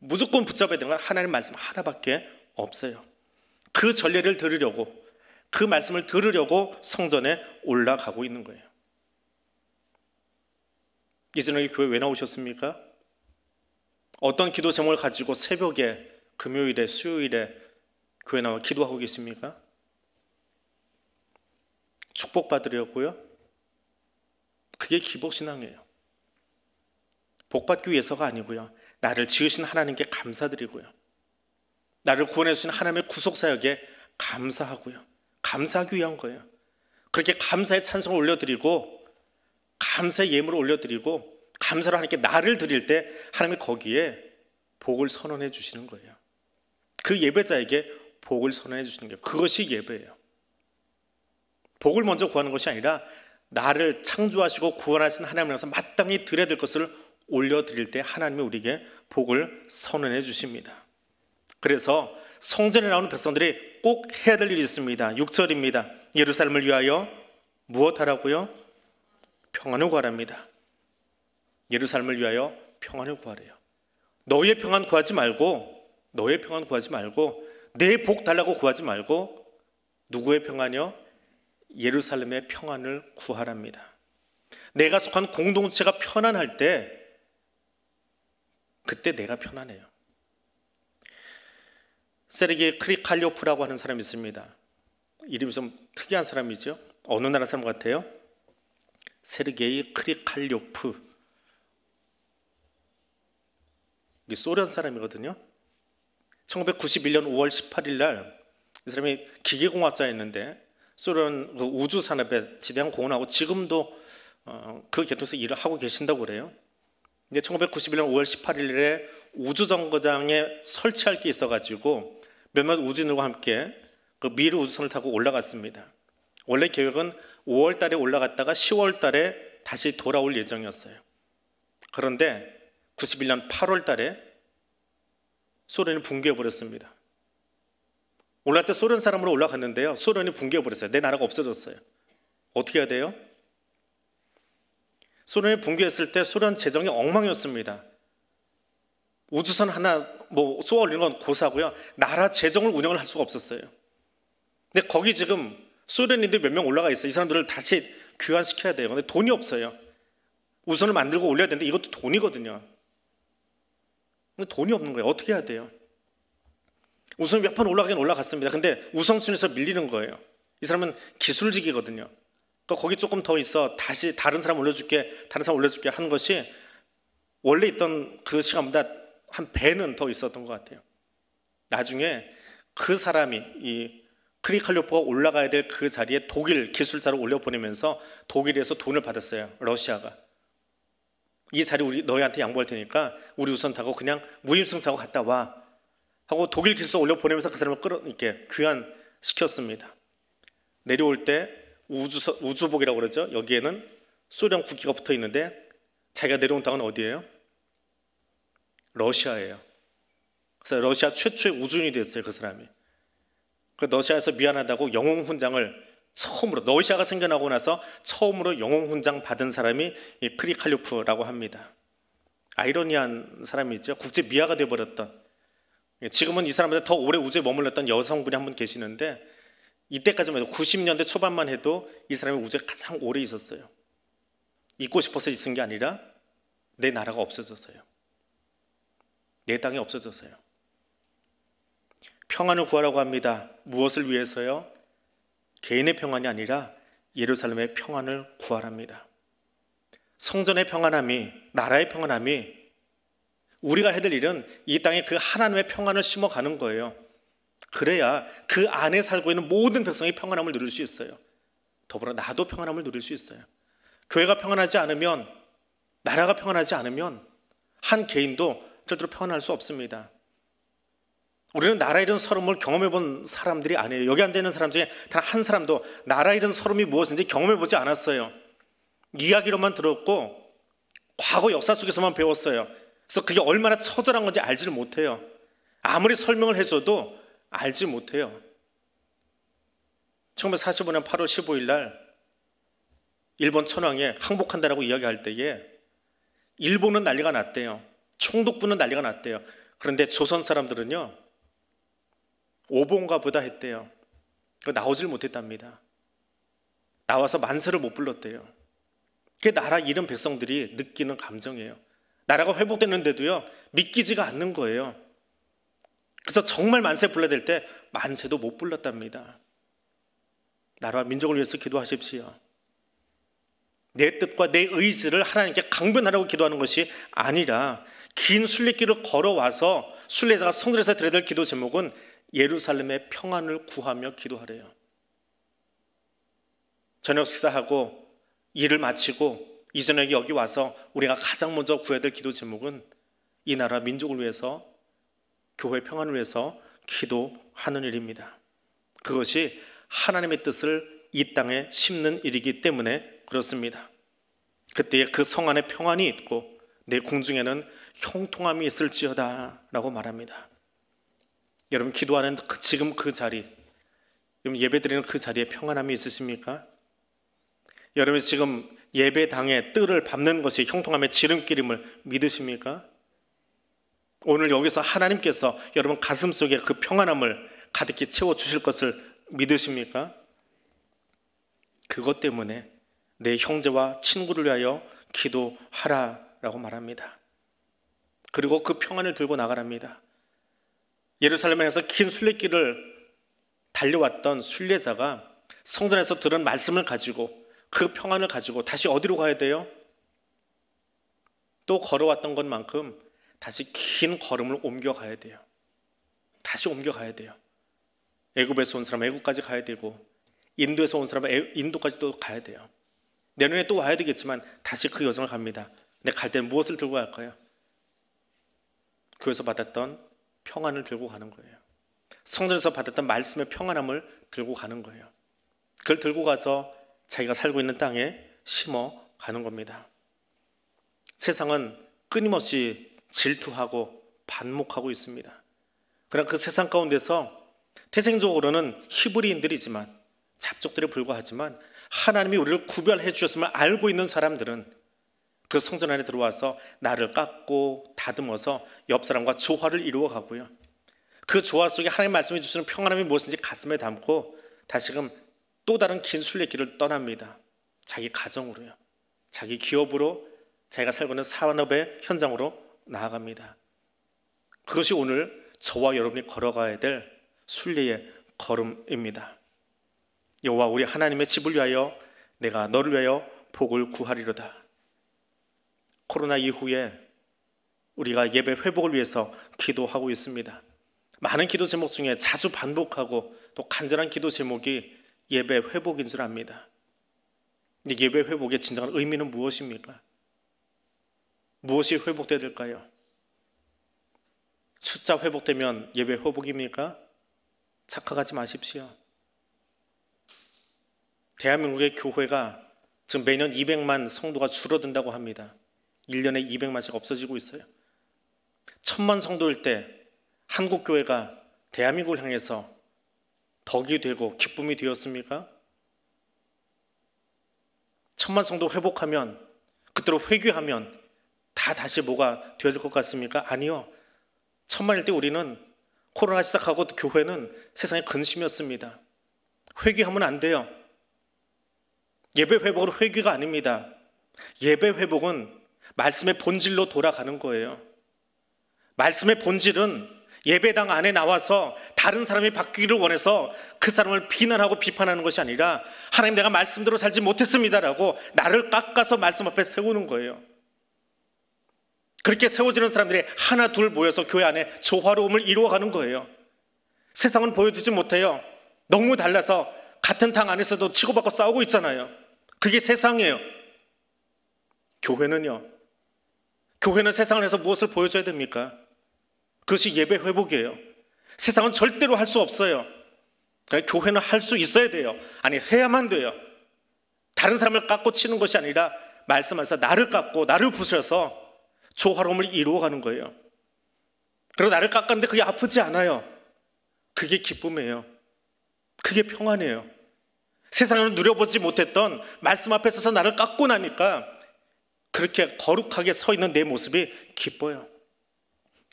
무조건 붙잡아야 되는 건 하나님의 말씀 하나밖에 없어요. 그 전례를 들으려고, 그 말씀을 들으려고 성전에 올라가고 있는 거예요. 이전에 교회 왜 나오셨습니까? 어떤 기도 제목을 가지고 새벽에, 금요일에, 수요일에 교회 나와 기도하고 계십니까? 축복받으려고요? 그게 기복신앙이에요. 복받기 위해서가 아니고요, 나를 지으신 하나님께 감사드리고요, 나를 구원해 주신 하나님의 구속사역에 감사하고요, 감사하기 위한 거예요. 그렇게 감사의 찬송을 올려드리고 감사의 예물을 올려드리고 감사로 하나님께 나를 드릴 때 하나님이 거기에 복을 선언해 주시는 거예요. 그 예배자에게 복을 선언해 주시는 거예요. 그것이 예배예요. 복을 먼저 구하는 것이 아니라 나를 창조하시고 구원하신 하나님께서 마땅히 드려야 될 것을 올려드릴 때 하나님이 우리에게 복을 선언해 주십니다. 그래서 성전에 나오는 백성들이 꼭 해야 될 일이 있습니다. 6절입니다. 예루살렘을 위하여 무엇하라고요? 평안을 구하랍니다. 예루살렘을 위하여 평안을 구하래요. 너의 평안 구하지 말고, 너의 평안 구하지 말고, 내 복 달라고 구하지 말고 누구의 평안이요? 예루살렘의 평안을 구하랍니다. 내가 속한 공동체가 편안할 때 그때 내가 편안해요. 세르게이 크리칼리오프라고 하는 사람이 있습니다. 이름이 좀 특이한 사람이죠. 어느 나라 사람 같아요? 세르게이 크리칼리오프. 이게 소련 사람이거든요. 1991년 5월 18일 날 이 사람이 기계공학자였는데 소련 그 우주 산업에 지대한 공헌하고 지금도 그 계통에서 일을 하고 계신다고 그래요. 근데 1991년 5월 18일에 우주정거장에 설치할 게 있어가지고 몇몇 우주인들과 함께 그 미르 우주선을 타고 올라갔습니다. 원래 계획은 5월 달에 올라갔다가 10월 달에 다시 돌아올 예정이었어요. 그런데 91년 8월 달에 소련이 붕괴해버렸습니다. 올라갈 때 소련 사람으로 올라갔는데요, 소련이 붕괴해버렸어요. 내 나라가 없어졌어요. 어떻게 해야 돼요? 소련이 붕괴했을 때 소련 재정이 엉망이었습니다. 우주선 하나 쏘아 올리는 건 고사고요, 나라 재정을 운영을 할 수가 없었어요. 근데 거기 지금 소련인들 몇 명 올라가 있어요. 이 사람들을 다시 교환시켜야 돼요. 근데 돈이 없어요. 우주선을 만들고 올려야 되는데 이것도 돈이거든요. 근데 돈이 없는 거예요. 어떻게 해야 돼요? 우선 몇 번 올라가긴 올라갔습니다. 근데 우선순위에서 밀리는 거예요. 이 사람은 기술직이거든요. 그러니까 거기 조금 더 있어, 다시 다른 사람 올려줄게, 다른 사람 올려줄게 하는 것이 원래 있던 그 시간보다 한 배는 더 있었던 것 같아요. 나중에 그 사람이, 이 크리칼리오프가 올라가야 될 그 자리에 독일 기술자를 올려보내면서 독일에서 돈을 받았어요. 러시아가. 이 자리 우리 너희한테 양보할 테니까 우리 우선 타고 그냥 무임승 타고 갔다 와 하고 독일 기술자 올려보내면서 그 사람을 이렇게 귀환시켰습니다. 내려올 때 우주복이라고 그러죠. 여기에는 소련 국기가 붙어 있는데 자기가 내려온 땅은 어디예요? 러시아예요. 그래서 러시아 최초의 우주인이 됐어요, 그 사람이. 그 러시아에서 미안하다고 영웅훈장을 처음으로, 러시아가 생겨나고 나서 처음으로 영웅훈장 받은 사람이 이 크리칼리프라고 합니다. 아이러니한 사람이죠. 국제 미아가 되어버렸던, 지금은 이 사람보다 더 오래 우주에 머물렀던 여성분이 한 분 계시는데, 이때까지만 해도 90년대 초반만 해도 이 사람이 우주에 가장 오래 있었어요. 있고 싶어서 있은 게 아니라 내 나라가 없어졌어요. 내 땅이 없어졌어요. 평안을 구하라고 합니다. 무엇을 위해서요? 개인의 평안이 아니라 예루살렘의 평안을 구하랍니다. 성전의 평안함이, 나라의 평안함이, 우리가 해야 될 일은 이 땅에 그 하나님의 평안을 심어가는 거예요. 그래야 그 안에 살고 있는 모든 백성이 평안함을 누릴 수 있어요. 더불어 나도 평안함을 누릴 수 있어요. 교회가 평안하지 않으면, 나라가 평안하지 않으면 한 개인도 절대로 평안할 수 없습니다. 우리는 나라 잃은 서름을 경험해 본 사람들이 아니에요. 여기 앉아있는 사람 중에 단 한 사람도 나라 잃은 서름이 무엇인지 경험해 보지 않았어요. 이야기로만 들었고 과거 역사 속에서만 배웠어요. 그래서 그게 얼마나 처절한 건지 알지를 못해요. 아무리 설명을 해줘도 알지 못해요. 1945년 8월 15일 날 일본 천황에 항복한다라고 이야기할 때에 일본은 난리가 났대요. 총독부는 난리가 났대요. 그런데 조선 사람들은요, 오봉가 보다 했대요. 나오질 못했답니다. 나와서 만세를 못 불렀대요. 그게 나라 잃은 백성들이 느끼는 감정이에요. 나라가 회복됐는데도요, 믿기지가 않는 거예요. 그래서 정말 만세 불러야 될 때 만세도 못 불렀답니다. 나라와 민족을 위해서 기도하십시오. 내 뜻과 내 의지를 하나님께 강변하라고 기도하는 것이 아니라 긴 순례길을 걸어와서 순례자가 성전에서 드려야 될 기도 제목은 예루살렘의 평안을 구하며 기도하래요. 저녁 식사하고 일을 마치고 이전에 여기 와서 우리가 가장 먼저 구해야 될 기도 제목은 이 나라 민족을 위해서, 교회 평안을 위해서 기도하는 일입니다. 그것이 하나님의 뜻을 이 땅에 심는 일이기 때문에 그렇습니다. 그때에 그 성 안에 평안이 있고 내 궁중에는 형통함이 있을지어다 라고 말합니다. 여러분, 기도하는 지금 그 자리, 여러분 예배드리는 그 자리에 평안함이 있으십니까? 여러분 지금 예배당에 뜰을 밟는 것이 형통함의 지름길임을 믿으십니까? 오늘 여기서 하나님께서 여러분 가슴속에 그 평안함을 가득히 채워주실 것을 믿으십니까? 그것 때문에 내 형제와 친구를 위하여 기도하라라고 말합니다. 그리고 그 평안을 들고 나가랍니다. 예루살렘에서 긴 순례길을 달려왔던 순례자가 성전에서 들은 말씀을 가지고 그 평안을 가지고 다시 어디로 가야 돼요? 또 걸어왔던 것만큼 다시 긴 걸음을 옮겨가야 돼요. 다시 옮겨가야 돼요. 애굽에서 온 사람은 애굽까지 가야 되고, 인도에서 온 사람은 인도까지 또 가야 돼요. 내년에 또 와야 되겠지만 다시 그 여정을 갑니다. 근데 갈 때는 무엇을 들고 갈까요? 교회에서 받았던 평안을 들고 가는 거예요. 성전에서 받았던 말씀의 평안함을 들고 가는 거예요. 그걸 들고 가서 자기가 살고 있는 땅에 심어 가는 겁니다. 세상은 끊임없이 질투하고 반목하고 있습니다. 그러나 그 세상 가운데서 태생적으로는 히브리인들이지만, 잡족들에 불과하지만 하나님이 우리를 구별해 주셨음을 알고 있는 사람들은 그 성전 안에 들어와서 나를 깎고 다듬어서 옆 사람과 조화를 이루어 가고요, 그 조화 속에 하나님 말씀해 주시는 평안함이 무엇인지 가슴에 담고 다시금 또 다른 긴 순례길을 떠납니다. 자기 가정으로요, 자기 기업으로, 자기가 살고 있는 산업의 현장으로 나아갑니다. 그것이 오늘 저와 여러분이 걸어가야 될 순례의 걸음입니다. 여호와 우리 하나님의 집을 위하여 내가 너를 위하여 복을 구하리로다. 코로나 이후에 우리가 예배 회복을 위해서 기도하고 있습니다. 많은 기도 제목 중에 자주 반복하고 또 간절한 기도 제목이 예배 회복인 줄 압니다. 근데 예배 회복의 진정한 의미는 무엇입니까? 무엇이 회복돼야 될까요? 숫자 회복되면 예배 회복입니까? 착각하지 마십시오. 대한민국의 교회가 지금 매년 200만 성도가 줄어든다고 합니다. 1년에 200만씩 없어지고 있어요. 1000만 성도일 때 한국교회가 대한민국을 향해서 덕이 되고 기쁨이 되었습니까? 1000만 성도 회복하면, 그때로 회귀하면 다 다시 뭐가 되어질 것 같습니까? 아니요. 1000만일 때 우리는 코로나 시작하고 교회는 세상의 근심이었습니다. 회귀하면 안 돼요. 예배 회복은 회귀가 아닙니다. 예배 회복은 말씀의 본질로 돌아가는 거예요. 말씀의 본질은 예배당 안에 나와서 다른 사람이 바뀌기를 원해서 그 사람을 비난하고 비판하는 것이 아니라, 하나님 내가 말씀대로 살지 못했습니다라고 나를 깎아서 말씀 앞에 세우는 거예요. 그렇게 세워지는 사람들이 하나 둘 모여서 교회 안에 조화로움을 이루어가는 거예요. 세상은 보여주지 못해요. 너무 달라서 같은 당 안에서도 치고받고 싸우고 있잖아요. 그게 세상이에요. 교회는요, 교회는 세상을 해서 무엇을 보여줘야 됩니까? 그것이 예배 회복이에요. 세상은 절대로 할 수 없어요. 그러니까 교회는 할 수 있어야 돼요. 아니, 해야만 돼요. 다른 사람을 깎고 치는 것이 아니라 말씀하셔서 나를 깎고 나를 부셔서 조화로움을 이루어가는 거예요. 그리고 나를 깎았는데 그게 아프지 않아요. 그게 기쁨이에요. 그게 평안이에요. 세상에는 누려보지 못했던 말씀 앞에 서서 나를 깎고 나니까 그렇게 거룩하게 서 있는 내 모습이 기뻐요.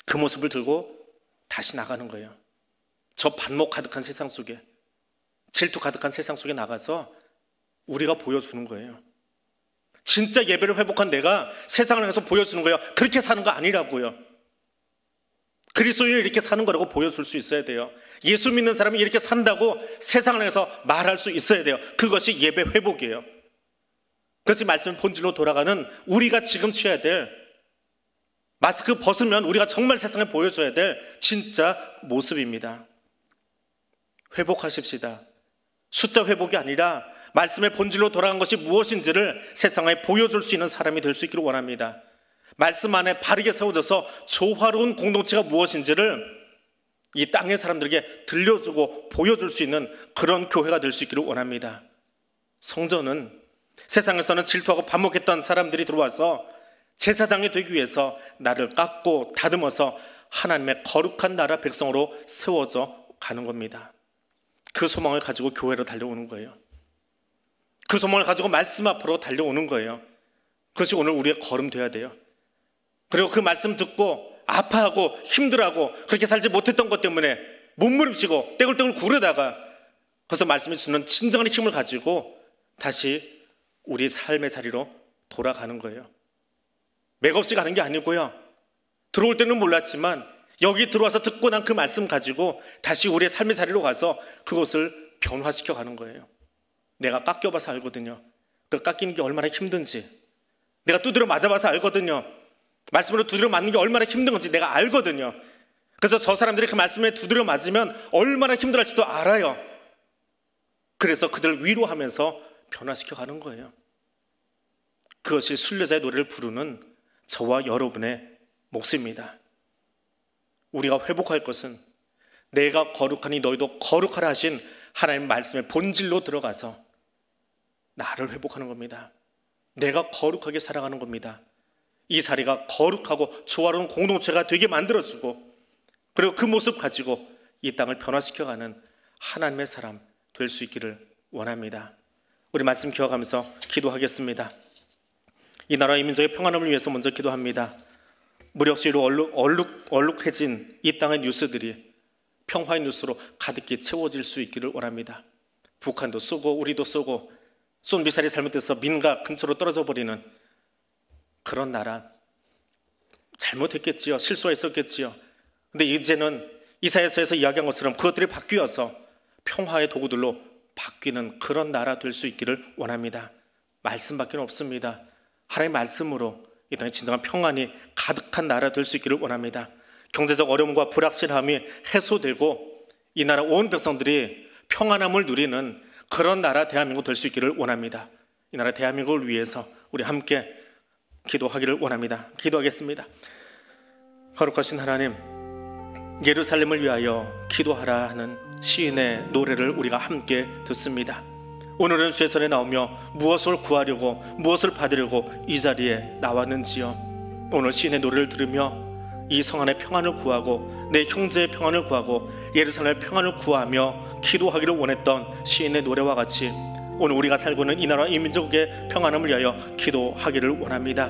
그 모습을 들고 다시 나가는 거예요. 저 반목 가득한 세상 속에, 질투 가득한 세상 속에 나가서 우리가 보여주는 거예요. 진짜 예배를 회복한 내가 세상을 향해서 보여주는 거예요. 그렇게 사는 거 아니라고요. 그리스도인이 이렇게 사는 거라고 보여줄 수 있어야 돼요. 예수 믿는 사람이 이렇게 산다고 세상을 향해서 말할 수 있어야 돼요. 그것이 예배 회복이에요. 그것이 말씀의 본질로 돌아가는 우리가 지금 취해야 될, 마스크 벗으면 우리가 정말 세상에 보여줘야 될 진짜 모습입니다. 회복하십시다. 숫자 회복이 아니라 말씀의 본질로 돌아간 것이 무엇인지를 세상에 보여줄 수 있는 사람이 될 수 있기를 원합니다. 말씀 안에 바르게 세워져서 조화로운 공동체가 무엇인지를 이 땅의 사람들에게 들려주고 보여줄 수 있는 그런 교회가 될 수 있기를 원합니다. 성전은 세상에서는 질투하고 반목했던 사람들이 들어와서 제사장이 되기 위해서 나를 깎고 다듬어서 하나님의 거룩한 나라 백성으로 세워져 가는 겁니다. 그 소망을 가지고 교회로 달려오는 거예요. 그 소망을 가지고 말씀 앞으로 달려오는 거예요. 그것이 오늘 우리의 걸음 되어야 돼요. 그리고 그 말씀 듣고 아파하고 힘들어하고 그렇게 살지 못했던 것 때문에 몸부림치고 떼굴떼굴 구르다가 그래서 말씀이 주는 진정한 힘을 가지고 다시 우리 삶의 자리로 돌아가는 거예요. 맥없이 가는 게 아니고요, 들어올 때는 몰랐지만 여기 들어와서 듣고 난 그 말씀 가지고 다시 우리의 삶의 자리로 가서 그것을 변화시켜 가는 거예요. 내가 깎여봐서 알거든요. 그 깎이는 게 얼마나 힘든지. 내가 두드려 맞아봐서 알거든요. 말씀으로 두드려 맞는 게 얼마나 힘든 건지 내가 알거든요. 그래서 저 사람들이 그 말씀에 두드려 맞으면 얼마나 힘들어할지도 알아요. 그래서 그들을 위로하면서 변화시켜 가는 거예요. 그것이 순례자의 노래를 부르는 저와 여러분의 몫입니다. 우리가 회복할 것은 내가 거룩하니 너희도 거룩하라 하신 하나님 말씀의 본질로 들어가서 나를 회복하는 겁니다. 내가 거룩하게 살아가는 겁니다. 이 자리가 거룩하고 조화로운 공동체가 되게 만들어주고, 그리고 그 모습 가지고 이 땅을 변화시켜가는 하나님의 사람 될 수 있기를 원합니다. 우리 말씀 기억하면서 기도하겠습니다. 이 나라의 민족의 평안함을 위해서 먼저 기도합니다. 무력시로 얼룩해진 이 땅의 뉴스들이 평화의 뉴스로 가득히 채워질 수 있기를 원합니다. 북한도 쏘고 우리도 쏘고 쏜 미사일이 잘못돼서 민가 근처로 떨어져 버리는 그런 나라, 잘못했겠지요. 실수가 있었겠지요. 근데 이제는 이사야서에서 이야기한 것처럼 그것들이 바뀌어서 평화의 도구들로 바뀌는 그런 나라 될 수 있기를 원합니다. 말씀밖에 없습니다. 하나님의 말씀으로 이 땅에 진정한 평안이 가득한 나라 될 수 있기를 원합니다. 경제적 어려움과 불확실함이 해소되고 이 나라 온 백성들이 평안함을 누리는 그런 나라 대한민국 될 수 있기를 원합니다. 이 나라 대한민국을 위해서 우리 함께 기도하기를 원합니다. 기도하겠습니다. 거룩하신 하나님, 예루살렘을 위하여 기도하라 하는 시인의 노래를 우리가 함께 듣습니다. 오늘은 주의 손에 나오며 무엇을 구하려고 무엇을 받으려고 이 자리에 나왔는지요. 오늘 시인의 노래를 들으며 이 성 안의 평안을 구하고 내 형제의 평안을 구하고 예루살렘의 평안을 구하며 기도하기를 원했던 시인의 노래와 같이 오늘 우리가 살고 있는 이 나라 이 민족의 평안함을 위하여 기도하기를 원합니다.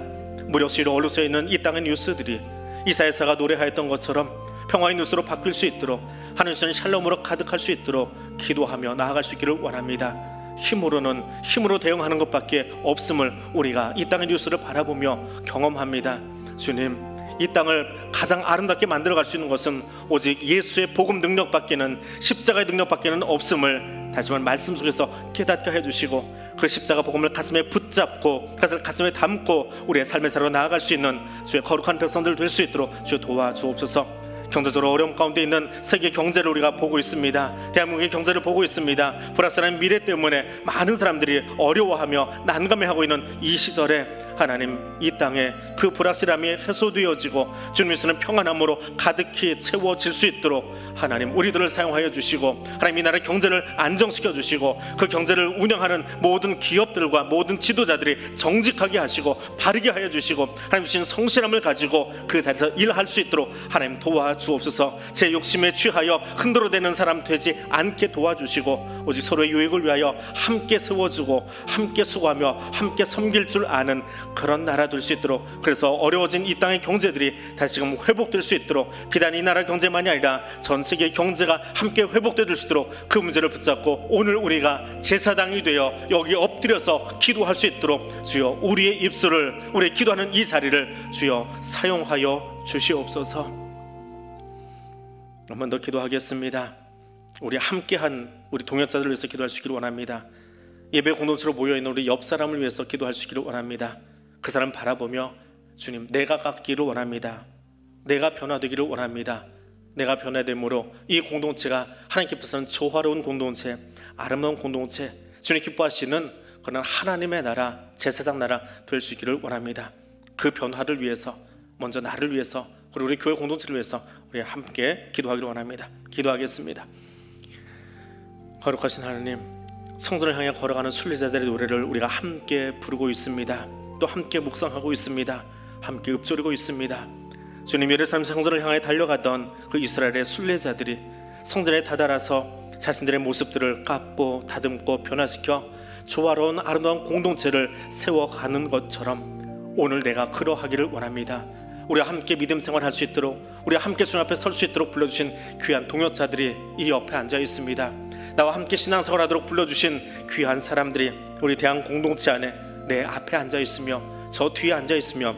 무력 시로 얼룩져 있는 이 땅의 뉴스들이 이사야서가 노래하였던 것처럼 평화의 뉴스로 바뀔 수 있도록 하늘에서는 샬롬으로 가득할 수 있도록 기도하며 나아갈 수 있기를 원합니다. 힘으로 대응하는 것밖에 없음을 우리가 이 땅의 뉴스를 바라보며 경험합니다. 주님, 이 땅을 가장 아름답게 만들어갈 수 있는 것은 오직 예수의 복음 능력밖에는, 십자가의 능력밖에는 없음을 다시 한번 말씀 속에서 깨닫게 해주시고 그 십자가 복음을 가슴에 붙잡고 그것을 가슴에 담고 우리의 삶의 살로 나아갈 수 있는 주의 거룩한 백성들 될 수 있도록 주여 도와주옵소서. 경제적으로 어려움 가운데 있는 세계 경제를 우리가 보고 있습니다. 대한민국의 경제를 보고 있습니다. 불확실한 미래 때문에 많은 사람들이 어려워하며 난감해하고 있는 이 시절에 하나님, 이 땅에 그 불확실함이 해소되어지고 주님께서는 평안함으로 가득히 채워질 수 있도록 하나님 우리들을 사용하여 주시고 하나님 이 나라의 경제를 안정시켜 주시고 그 경제를 운영하는 모든 기업들과 모든 지도자들이 정직하게 하시고 바르게 하여 주시고 하나님 주신 성실함을 가지고 그 자리에서 일할 수 있도록 하나님 도와주옵소서. 제 욕심에 취하여 흔들어대는 사람 되지 않게 도와주시고 오직 서로의 유익을 위하여 함께 세워주고 함께 수고하며 함께 섬길 줄 아는 그런 나라 될 수 있도록, 그래서 어려워진 이 땅의 경제들이 다시금 회복될 수 있도록, 비단 이 나라 경제만이 아니라 전 세계 경제가 함께 회복될 수 있도록 그 문제를 붙잡고 오늘 우리가 제사장이 되어 여기 엎드려서 기도할 수 있도록 주여 우리의 입술을, 우리의 기도하는 이 자리를 주여 사용하여 주시옵소서. 한 번 더 기도하겠습니다. 우리 함께한 우리 동역자들을 위해서 기도할 수 있기를 원합니다. 예배 공동체로 모여있는 우리 옆 사람을 위해서 기도할 수 있기를 원합니다. 그 사람 바라보며 주님, 내가 깎기를 원합니다. 내가 변화되기를 원합니다. 내가 변화됨으로 이 공동체가 하나님께서는 조화로운 공동체, 아름다운 공동체, 주님 기뻐하시는 그런 하나님의 나라, 제사장 나라 될 수 있기를 원합니다. 그 변화를 위해서, 먼저 나를 위해서, 그리고 우리 교회 공동체를 위해서 우리 함께 기도하기를 원합니다. 기도하겠습니다. 거룩하신 하나님, 성전을 향해 걸어가는 순례자들의 노래를 우리가 함께 부르고 있습니다. 또 함께 묵상하고 있습니다. 함께 읊조리고 있습니다. 주님, 예루살렘 성전을 향해 달려갔던 그 이스라엘의 순례자들이 성전에 다다라서 자신들의 모습들을 깎고 다듬고 변화시켜 조화로운 아름다운 공동체를 세워가는 것처럼 오늘 내가 그러하기를 원합니다. 우리가 함께 믿음 생활할 수 있도록, 우리가 함께 주님 앞에 설 수 있도록 불러주신 귀한 동역자들이 이 옆에 앉아 있습니다. 나와 함께 신앙생활하도록 불러주신 귀한 사람들이 우리 대한 공동체 안에 내 앞에 앉아 있으며 저 뒤에 앉아 있으며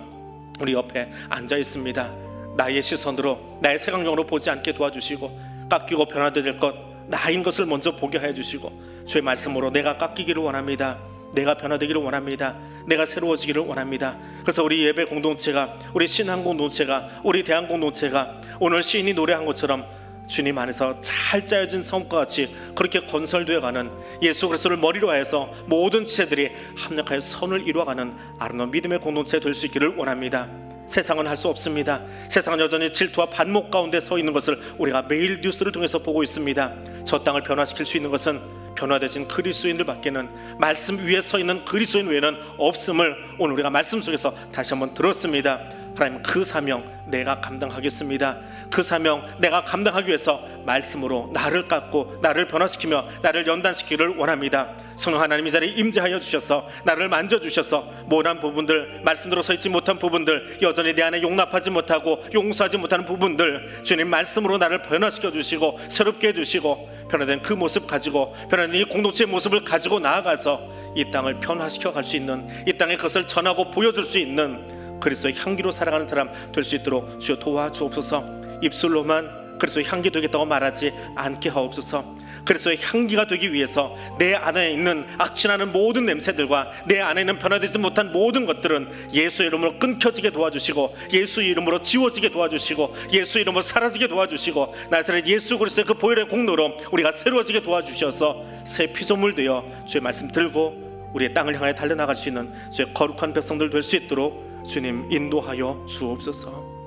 우리 옆에 앉아 있습니다. 나의 시선으로, 나의 색안경으로 보지 않게 도와주시고 깎이고 변화될 것, 나인 것을 먼저 보게 해주시고 주의 말씀으로 내가 깎이기를 원합니다. 내가 변화되기를 원합니다. 내가 새로워지기를 원합니다. 그래서 우리 예배 공동체가, 우리 신앙 공동체가, 우리 대한 공동체가 오늘 시인이 노래한 것처럼 주님 안에서 잘 짜여진 성과 같이 그렇게 건설되어가는, 예수 그리스도를 머리로 하여서 모든 지체들이 합력하여 선을 이루어가는 아름다운 믿음의 공동체 될 수 있기를 원합니다. 세상은 할 수 없습니다. 세상은 여전히 질투와 반목 가운데 서 있는 것을 우리가 매일 뉴스를 통해서 보고 있습니다. 저 땅을 변화시킬 수 있는 것은 변화되진 그리스도인들밖에는, 말씀 위에 서 있는 그리스도인 외에는 없음을 오늘 우리가 말씀 속에서 다시 한번 들었습니다. 하나님, 그 사명 내가 감당하겠습니다. 그 사명 내가 감당하기 위해서 말씀으로 나를 깎고 나를 변화시키며 나를 연단시키기를 원합니다. 성령 하나님 이 자리에 임재하여 주셔서 나를 만져주셔서 모난 부분들, 말씀대로 서 있지 못한 부분들, 여전히 내 안에 용납하지 못하고 용서하지 못하는 부분들, 주님 말씀으로 나를 변화시켜 주시고 새롭게 해주시고 변화된 그 모습 가지고, 변화된 이 공동체의 모습을 가지고 나아가서 이 땅을 변화시켜 갈 수 있는, 이 땅에 그것을 전하고 보여줄 수 있는 그리스도의 향기로 살아가는 사람 될 수 있도록 주여 도와주옵소서. 입술로만 그리스도의 향기 되겠다고 말하지 않게 하옵소서. 그리스도의 향기가 되기 위해서 내 안에 있는 악취나는 모든 냄새들과 내 안에 있는 변화되지 못한 모든 것들은 예수의 이름으로 끊겨지게 도와주시고, 예수의 이름으로 지워지게 도와주시고, 예수의 이름으로 사라지게 도와주시고, 나사렛 예수 그리스도의 그 보혈의 공로로 우리가 새로워지게 도와주셔서 새 피조물 되어 주의 말씀 들고 우리의 땅을 향해 달려나갈 수 있는 주의 거룩한 백성들 될 수 있도록 주님 인도하여 주옵소서.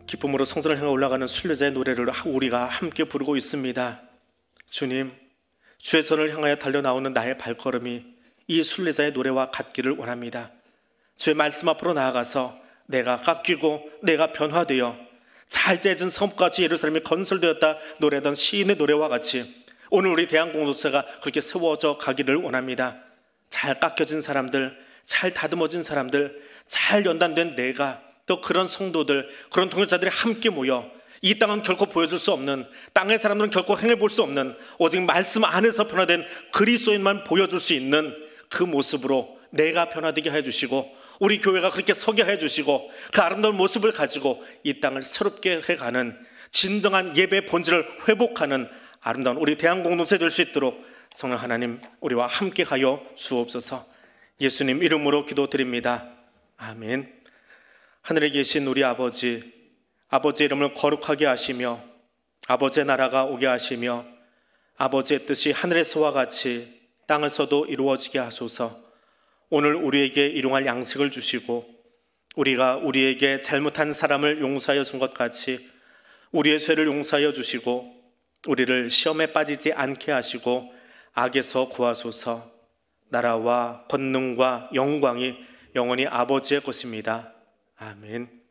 기쁨으로 성전을 향해 올라가는 순례자의 노래를 우리가 함께 부르고 있습니다. 주님, 주의 선을 향하여 달려나오는 나의 발걸음이 이 순례자의 노래와 같기를 원합니다. 주의 말씀 앞으로 나아가서 내가 깎이고 내가 변화되어 잘 재진 성까지 예루살렘이 건설되었다 노래하던 시인의 노래와 같이 오늘 우리 대한공동체가 그렇게 세워져 가기를 원합니다. 잘 깎여진 사람들, 잘 다듬어진 사람들, 잘 연단된 내가, 또 그런 성도들, 그런 동역자들이 함께 모여 이 땅은 결코 보여줄 수 없는, 땅의 사람들은 결코 행해볼 수 없는, 오직 말씀 안에서 변화된 그리스도인만 보여줄 수 있는 그 모습으로 내가 변화되게 해주시고 우리 교회가 그렇게 서게 해주시고 그 아름다운 모습을 가지고 이 땅을 새롭게 해가는 진정한 예배의 본질을 회복하는 아름다운 우리 대한공동체 될 수 있도록 성령 하나님 우리와 함께 하여 주옵소서. 예수님 이름으로 기도드립니다. 아멘. 하늘에 계신 우리 아버지, 아버지의 이름을 거룩하게 하시며 아버지의 나라가 오게 하시며 아버지의 뜻이 하늘에서와 같이 땅에서도 이루어지게 하소서. 오늘 우리에게 일용할 양식을 주시고 우리가 우리에게 잘못한 사람을 용서하여 준 것 같이 우리의 죄를 용서하여 주시고 우리를 시험에 빠지지 않게 하시고 악에서 구하소서. 나라와 권능과 영광이 영원히 아버지의 것입니다. 아멘.